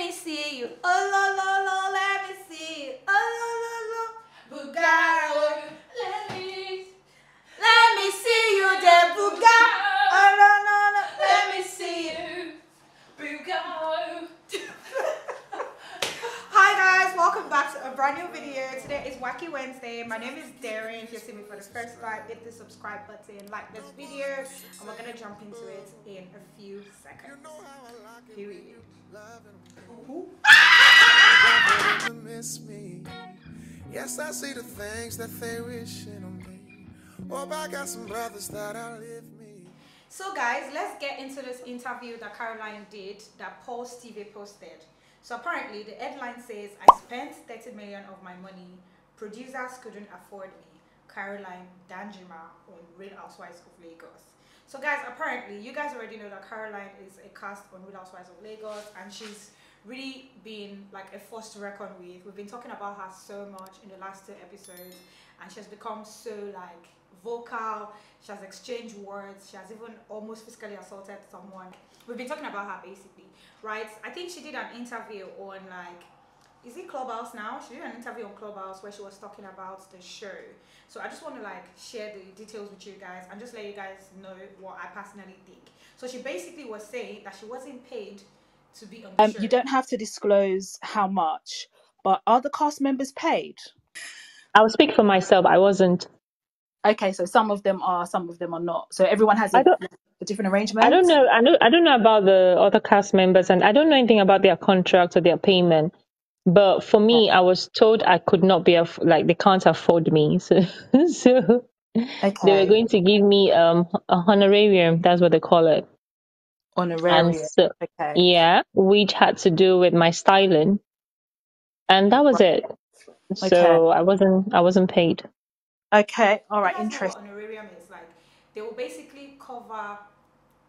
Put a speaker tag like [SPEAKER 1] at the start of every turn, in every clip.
[SPEAKER 1] me see you. Oh, lo, lo, lo, let me see you. Oh, lo, lo, lo. Bugaro. Let me see you there, Bugaro. Oh, no, no, no. Let me see you. Bugaro. Hi guys, welcome back to a brand new video. Today is Wacky Wednesday. My name is Darren. If you're seeing me for the first time, hit the subscribe button, like this video, and we're gonna jump into it in a few seconds. Here we go.
[SPEAKER 2] Miss me. Yes, I see the things that they wishing on me. Oh, I got some brothers that outlive me.
[SPEAKER 1] So guys, let's get into this interview that Caroline did that Pulse TV posted. So apparently the headline says, I spent 30 million of my money, producers couldn't afford me, Caroline Danjuma on Real Housewives of Lagos. So guys, apparently you guys already know that Caroline is a cast on Real Housewives of Lagos, and she's really been like a force to reckon with. We've been talking about her so much in the last 2 episodes, and she has become so like vocal. She has exchanged words. She has even almost physically assaulted someone. We've been talking about her basically, right? I think she did an interview on like, is it Clubhouse now? She did an interview on Clubhouse where she was talking about the show. So I just want to like share the details with you guys and just let you guys know what I personally think. So she basically was saying that she wasn't paid to be on the show.
[SPEAKER 3] You don't have to disclose how much, but are the cast members paid?
[SPEAKER 4] I'll speak for myself. I wasn't.
[SPEAKER 3] Okay, so some of them are, some of them are not. So everyone has a different arrangement.
[SPEAKER 4] I don't know. I don't know about the other cast members, and I don't know anything about their contract or their payment. But for me, I was told I could not be like they can't afford me, so so they were going to give me a honorarium. That's what they call it.
[SPEAKER 3] Honorarium.
[SPEAKER 4] And so,
[SPEAKER 3] okay.
[SPEAKER 4] yeah, which had to do with my styling, and that was it. So I wasn't paid.
[SPEAKER 3] Okay, all right,
[SPEAKER 1] interesting. What honorarium is like, they will basically cover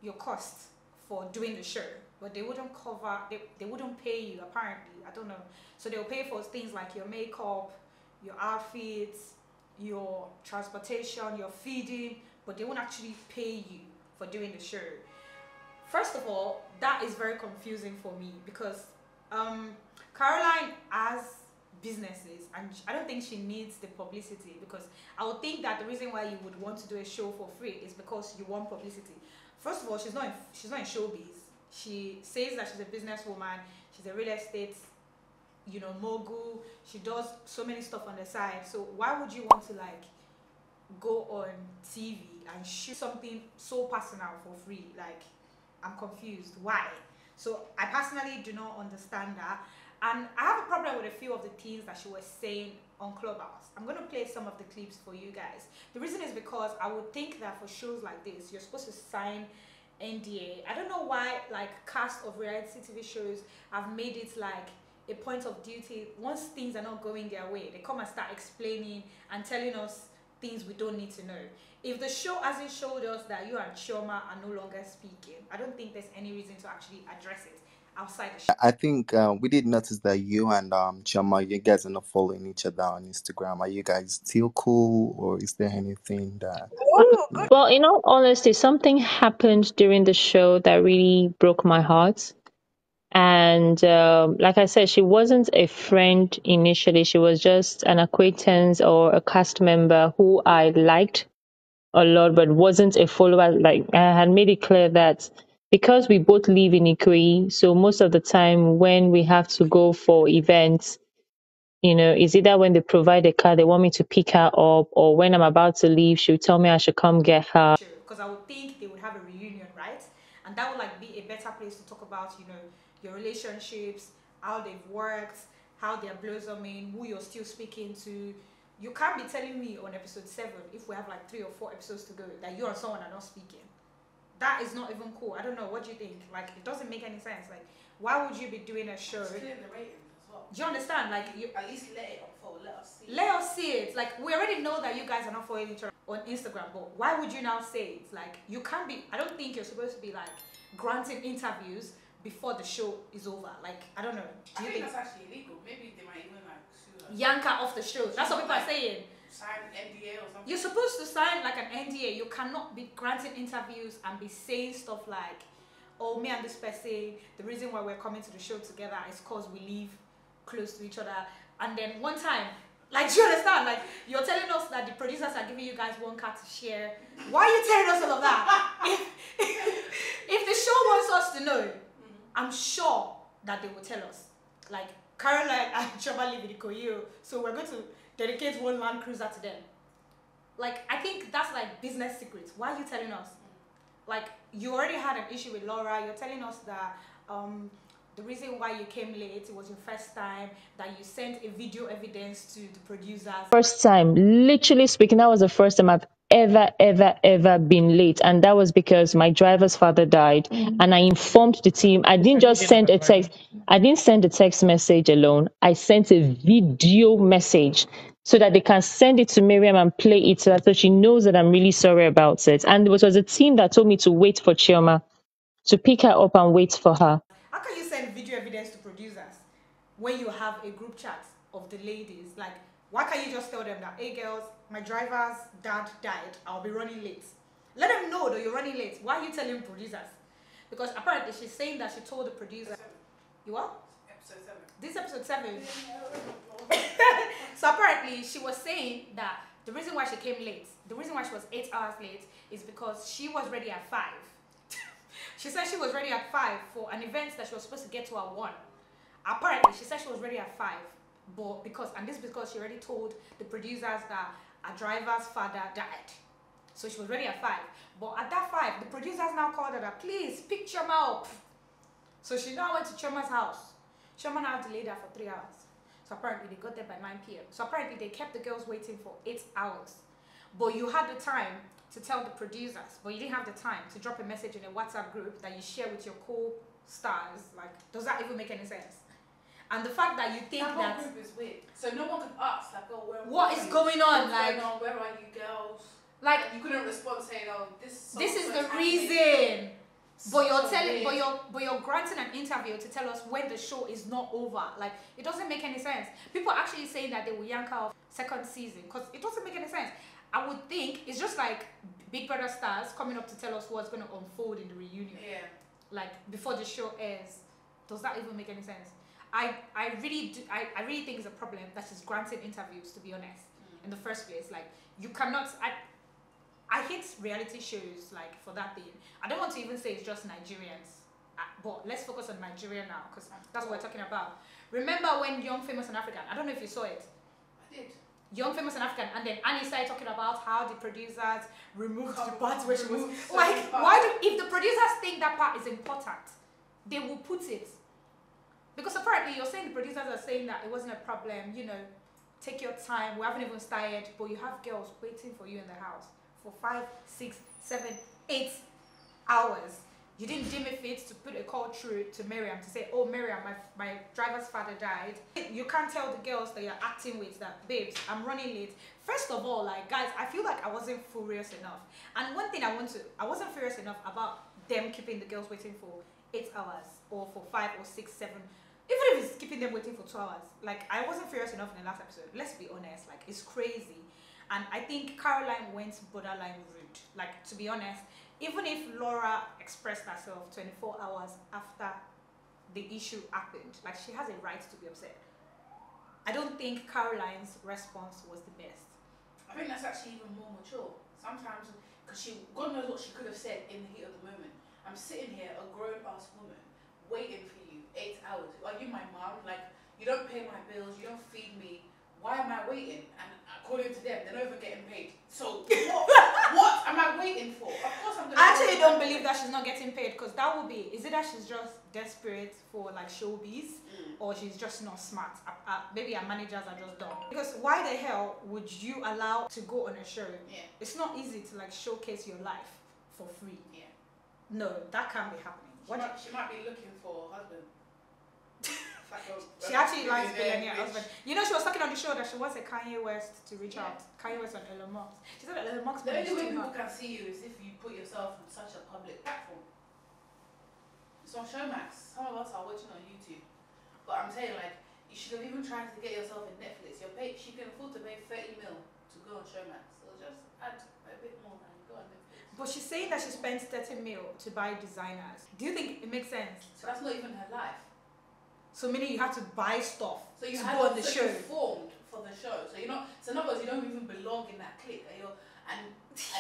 [SPEAKER 1] your costs for doing the show, but they wouldn't cover, they wouldn't pay you apparently. I don't know. So they'll pay for things like your makeup, your outfits, your transportation, your feeding, but they won't actually pay you for doing the show. First of all, that is very confusing for me because Caroline has businesses and I don't think she needs the publicity, because I would think that the reason why you would want to do a show for free is because you want publicity. First of all, she's not in showbiz. She says that she's a businesswoman, she's a real estate, you know, mogul. She does so many stuff on the side. So why would you want to like go on TV and shoot something so personal for free? Like, I'm confused. Why? So I personally do not understand that. And I have a problem with a few of the things that she was saying on Clubhouse. I'm going to play some of the clips for you guys. The reason is because I would think that for shows like this, you're supposed to sign NDA. I don't know why like cast of reality TV shows have made it like a point of duty. Once things are not going their way, they come and start explaining and telling us things we don't need to know. If the show hasn't showed us that you and Chioma are no longer speaking, I don't think there's any reason to actually address it outside the show.
[SPEAKER 5] I think we did notice that you and Chioma, you guys are not following each other on Instagram. Are you guys still cool, or is there anything that...
[SPEAKER 4] Well, in all honesty, something happened during the show that really broke my heart. And like I said, she wasn't a friend initially. She was just an acquaintance or a cast member who I liked a lot, but wasn't a follower. Like, I had made it clear that because we both live in Ikoyi, so most of the time when we have to go for events, you know, it's either when they provide a car, they want me to pick her up, or when I'm about to leave, she'll tell me I should come get her.
[SPEAKER 1] Because I would think they would have a reunion, right? And that would like be a better place to talk about, you know, your relationships, how they've worked, how they're blossoming, who you're still speaking to. You can't be telling me on episode 7, if we have like 3 or 4 episodes to go, that you and someone are not speaking. That is not even cool. I don't know. What do you think? Like, it doesn't make any sense. Like, why would you be doing a show?
[SPEAKER 6] It's clear the ratings as well.
[SPEAKER 1] Do you understand? Like, you
[SPEAKER 6] at least let it unfold. Let us see.
[SPEAKER 1] Let us see it. Like, we already know that you guys are not following each other on Instagram, but why would you now say it? Like, you can't be. I don't think you're supposed to be like granting interviews before the show is over. Like, I don't know. Do you
[SPEAKER 6] I think
[SPEAKER 1] think
[SPEAKER 6] that's actually illegal? Maybe they might even like sue us.
[SPEAKER 1] yank her off the show? That's what people are saying.
[SPEAKER 6] Sign NDA or something.
[SPEAKER 1] You're supposed to sign like an NDA. You cannot be granting interviews and be saying stuff like, oh, me and this person, the reason why we're coming to the show together is because we live close to each other. And then one time, like, do you understand? Like, you're telling us that the producers are giving you guys one car to share. Why are you telling us all of that? If the show wants us to know, I'm sure that they will tell us. Like, Caroline and Chioma live in Ikoyi, so we're going to dedicate one Land Cruiser to them. Like, I think that's like business secrets. Why are you telling us? Like, you already had an issue with Laura. You're telling us that the reason why you came late, it was your first time, that you sent a video evidence to the producers.
[SPEAKER 4] First time, literally speaking, that was the first time I've ever been late. And that was because my driver's father died. And I informed the team. I didn't just send a text. I didn't send a text message alone. I sent a video message so that they can send it to Miriam and play it so she knows that I'm really sorry about it. And it was a team that told me to wait for Chioma, to pick her up and wait for her.
[SPEAKER 1] How can you send video evidence to producers when you have a group chat of the ladies? Like, why can't you just tell them that, hey girls, my driver's dad died, I'll be running late. Let them know that you're running late. Why are you telling producers? Because apparently she's saying that she told the producer. You what?
[SPEAKER 6] Episode 7.
[SPEAKER 1] This episode 7. So apparently she was saying that the reason why she came late, the reason why she was 8 hours late, is because she was ready at 5. She said she was ready at 5 for an event that she was supposed to get to at 1. Apparently, she said she was ready at 5, but because she already told the producers that a driver's father died. So she was ready at 5. But at that 5, the producers now called her that, please pick Chioma up. So she now went to Chioma's house. Chioma now delayed her for 3 hours. So apparently they got there by 9 p.m. So apparently they kept the girls waiting for 8 hours. But you had the time to tell the producers, but you didn't have the time to drop a message in a WhatsApp group that you share with your co-stars. Like, does that even make any sense? And the fact that you think that
[SPEAKER 6] group is weird. So no one could ask, like, oh,
[SPEAKER 1] what is going on? Like,
[SPEAKER 6] where are you girls?
[SPEAKER 1] Like,
[SPEAKER 6] you couldn't respond saying, oh, this
[SPEAKER 1] is the reason. But you're telling, but you're granting an interview to tell us when the show is not over. Like, it doesn't make any sense. People are actually saying that they will yank her off second season because it doesn't make any sense. I would think it's just like Big Brother stars coming up to tell us what's going to unfold in the reunion.
[SPEAKER 6] Yeah.
[SPEAKER 1] Like, before the show airs. Does that even make any sense? I really think it's a problem that she's granted interviews, to be honest, in the first place. Like, you cannot. I hate reality shows, like, for that thing. I don't want to even say it's just Nigerians, but let's focus on Nigeria now because that's what we're talking about. Remember when Young, Famous and African? I don't know if you saw it.
[SPEAKER 6] I did.
[SPEAKER 1] Young, Famous and African, and then Annie started talking about how the producers removed the parts where she was like, if the producers think that part is important, they will put it. Because apparently you're saying the producers are saying that it wasn't a problem, you know, take your time, we haven't even started, but you have girls waiting for you in the house for 5, 6, 7, 8 hours. You didn't deem it fit to put a call through to Miriam to say, oh Miriam, my driver's father died. You can't tell the girls that you're acting with that, babes, I'm running late. First of all, like, guys, I feel like I wasn't furious enough. And one thing I wasn't furious enough about them keeping the girls waiting for 8 hours or for 5 or 6, 7. Even if it's keeping them waiting for 2 hours. Like, I wasn't furious enough in the last episode. Let's be honest. Like, it's crazy. And I think Caroline went borderline rude. Like, to be honest, even if Laura expressed herself 24 hours after the issue happened, like, she has a right to be upset. I don't think Caroline's response was the best.
[SPEAKER 6] I think that's actually even more mature. Sometimes, because God knows what she could have said in the heat of the moment. I'm sitting here, a grown-ass woman, waiting for you 8 hours. Are you my mom? Like, you don't pay my bills, you don't feed me. Why am I waiting? And according to them, they're not even getting paid. So what am I waiting for? Of course I'm gonna.
[SPEAKER 1] I actually don't believe that she's not getting paid, because that would be, is it that she's just desperate for like showbiz, or she's just not smart? Maybe her managers are just dumb. Because why the hell would you allow to go on a show?
[SPEAKER 6] Yeah.
[SPEAKER 1] It's not easy to like showcase your life for free.
[SPEAKER 6] Yeah.
[SPEAKER 1] No, that can't be happening.
[SPEAKER 6] She might be looking for a husband.
[SPEAKER 1] She actually likes billionaire husband. You know, she was talking on the show that she wants a Kanye West to reach out. Kanye West and Elon Musk. She said that Elon Musk.
[SPEAKER 6] The only way people can see you is if you put yourself on such a public platform. It's on Showmax. Some of us are watching on YouTube, but I'm saying, like, you should have even tried to get yourself in Netflix. She can afford to pay 30 mil to go on Showmax. So just add a bit more and go on Netflix.
[SPEAKER 1] But she's saying that she spends 30 mil to buy designers. Do you think it makes sense?
[SPEAKER 6] So that's not even her life.
[SPEAKER 1] So meaning you have to buy stuff
[SPEAKER 6] So you
[SPEAKER 1] to
[SPEAKER 6] have
[SPEAKER 1] go on the
[SPEAKER 6] so
[SPEAKER 1] show.
[SPEAKER 6] you're formed for the show. So you're not. So in other words, you don't even belong in that clique. And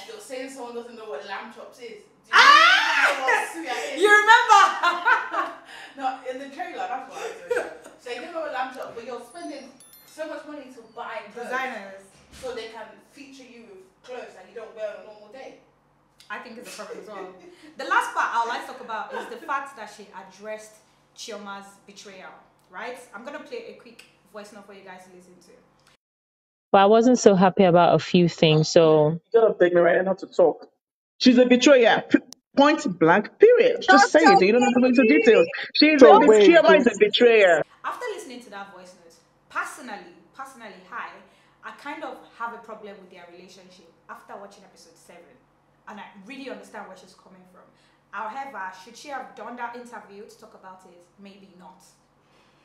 [SPEAKER 6] you're saying someone doesn't know what lamb chops is. Do you know what suya is?
[SPEAKER 1] You remember?
[SPEAKER 6] No, in the trailer, that's what I do. So you don't know what lamb chops, but you're spending so much money to buy clothes
[SPEAKER 1] Designers.
[SPEAKER 6] so they can feature you with clothes that you don't wear on a normal day.
[SPEAKER 1] I think it's a problem as well. The last part I would like to talk about is the fact that she addressed Chioma's betrayal, right? I'm going to play a quick voice note for you guys to listen to.
[SPEAKER 4] But I wasn't so happy about a few things. So
[SPEAKER 7] You're gonna take me right now to talk. She's a betrayer. Point blank. Period. Just say it. You don't have to go into details.
[SPEAKER 5] So wait,
[SPEAKER 7] Chioma is a betrayer.
[SPEAKER 1] After listening to that voice note, personally, I kind of have a problem with their relationship after watching episode 7. And I really understand where she's coming from. However, should she have done that interview to talk about it? Maybe not.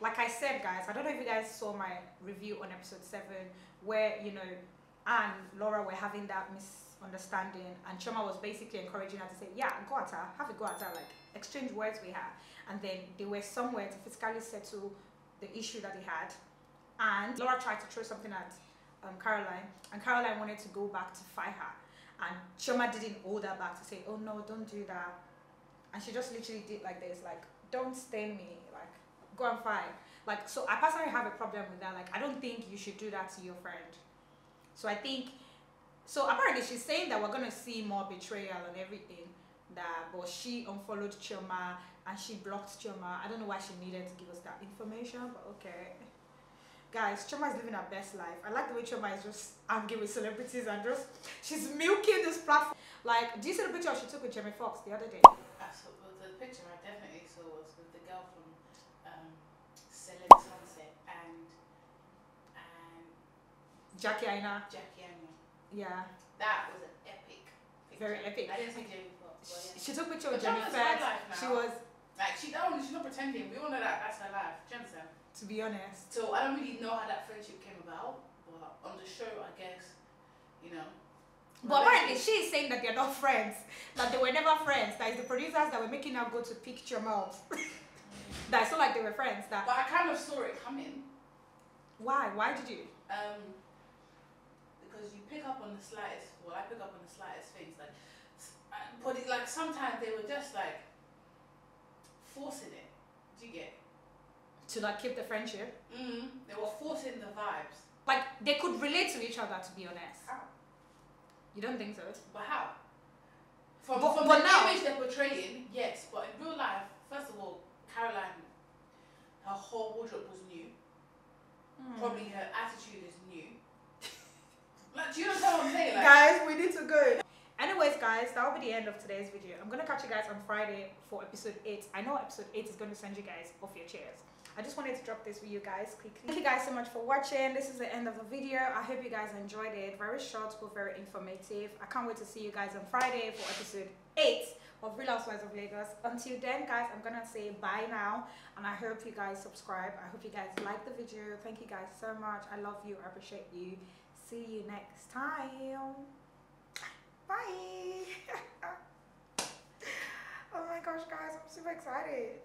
[SPEAKER 1] Like I said, guys, I don't know if you guys saw my review on episode 7 where, you know, Anne and Laura were having that misunderstanding and Chioma was basically encouraging her to say, yeah, go at her, have a go at her, like exchange words with her. And then they were somewhere to physically settle the issue that they had. And Laura tried to throw something at Caroline, and Caroline wanted to go back to fight her. And Chioma didn't hold her back to say, oh no, don't do that. And she just literally did like this, like, don't stain me, like, go and fight. Like, so I personally have a problem with that. Like, I don't think you should do that to your friend. So I think, so apparently she's saying that we're going to see more betrayal and everything. But she unfollowed Chioma and she blocked Chioma. I don't know why she needed to give us that information, but okay. Guys, Chioma is living her best life. I like the way Chioma is just angry with celebrities and just, she's milking this platform. Like, do you see the picture she took with Jamie Foxx the other day?
[SPEAKER 6] I saw the picture I definitely saw was with the girl from Select Sunset and
[SPEAKER 1] Jackie Aina. Yeah.
[SPEAKER 6] That was an epic picture.
[SPEAKER 1] Very epic.
[SPEAKER 6] I didn't see Jamie Foxx, but yeah.
[SPEAKER 1] She took a picture with
[SPEAKER 6] But
[SPEAKER 1] Jamie
[SPEAKER 6] Chioma's her
[SPEAKER 1] Foxx.
[SPEAKER 6] life now.
[SPEAKER 1] She was,
[SPEAKER 6] Like, she's not pretending. We all know that that's her life. Do you understand?
[SPEAKER 1] to be honest.
[SPEAKER 6] So I don't really know how that friendship came about, but on the show, I guess, you know.
[SPEAKER 1] But apparently she's saying that they're not friends. That they were never friends. That is the producers that were making her go to pick Chioma up. That it's not like they were friends. That.
[SPEAKER 6] But I kind of saw it coming.
[SPEAKER 1] Why? Why did you?
[SPEAKER 6] Because you pick up on the slightest, well, I pick up on the slightest things. Like, but it, like sometimes they were just like forcing it. Do you get?
[SPEAKER 1] To like keep the friendship.
[SPEAKER 6] They were forcing the vibes.
[SPEAKER 1] Like they could relate to each other, to be honest.
[SPEAKER 6] How?
[SPEAKER 1] You don't think so?
[SPEAKER 6] But how? From
[SPEAKER 1] But
[SPEAKER 6] the
[SPEAKER 1] now,
[SPEAKER 6] image they're portraying, yes. But in real life, first of all, Caroline, her whole wardrobe was new. Probably her attitude is new. Like, do you understand what I'm saying? Like,
[SPEAKER 1] guys, we need to go. Anyways, guys, that will be the end of today's video. I'm gonna catch you guys on Friday for episode 8. I know episode 8 is gonna send you guys off your chairs. I just wanted to drop this for you guys quickly. Thank you guys so much for watching. This is the end of the video. I hope you guys enjoyed it. Very short but very informative. I can't wait to see you guys on Friday for episode 8 of Real Housewives of Lagos. Until then, guys, I'm gonna say bye now, and I hope you guys subscribe. I hope you guys like the video. Thank you guys so much. I love you. I appreciate you. See you next time. Bye. Oh my gosh, guys, I'm super excited.